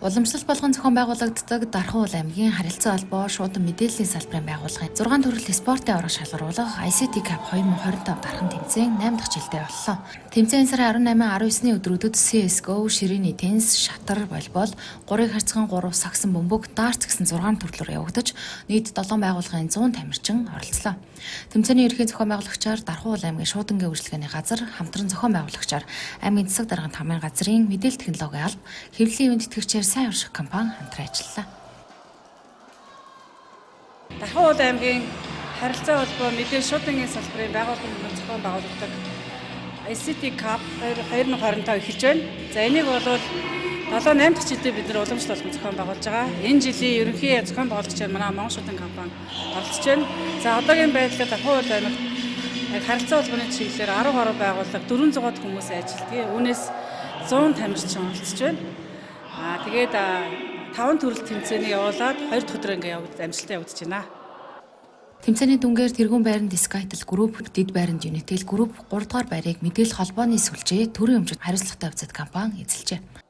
Уламжлалт болгон зохион байгуулагддаг Дархан уул аймгийн харилцаа холбоо шуудан мэдээллийн салбарын байгууллагын 6 төрөл спортын аврах шалгаруулах ICT Cup 2025 Дархан тэмцээн 8 дахь жилдээ боллоо. Тэмцээн сарын 18-19-ны өдрүүдэд CS:GO, ширээний теннис, шатар, волейбол, гурыг харьцан 3 сагсан бөмбөг, дартс гэсэн 6 төрлөөр явагдаж нийт 7 байгууллагын 100 тамирчин оролцлоо. Тэмцээний ерөнхий зохион байгуулагчаар Дархан уул аймгийн шуудангийн үйлчилгээний газар, хамтран зохион байгуулагчаар аймгийн засаг даргын тамирын газрын мэдээлэл технологийн алба, хэвлэлийн үнд итгэгчээр сайн урших компани хамтран ажиллалаа. Дархан уул аймгийн харилцаа холбоо мэдээлэл шуудангийн салбарын байгууллагын зохион байгуулагддаг ICT Cup 2025 эхэлж байна. За энийг бол 7-8 дахь жилдээ бид нар уламжлалт болгон зохион байгуулж байгаа. Энэ жилийн ерөнхий зохион байгуулагчаар манай Монгол шуудан компани оролцож байна. За одоогийн байдлаар Дархан уул аймагт харилцаа холбооны чиглэлээр 10 гаруй байгууллага 400-аад хүмүүс ажилладаг. Үүнээс 100 тамирчин оролцож байна. Тэгээд 5 төрөл тэмцээний явуулаад 2 дахь өдөр ингээ амжилттай явагдаж байна. Тэмцээний дүнгээр тэргүүн байранд Skytel Group, Дэд байранд Unitel Group, 3 дугаар байрыг мэдээлэл холбооны сүлжээ төрийн өмчөд хариуцлагатай явцад компани эзэлжээ.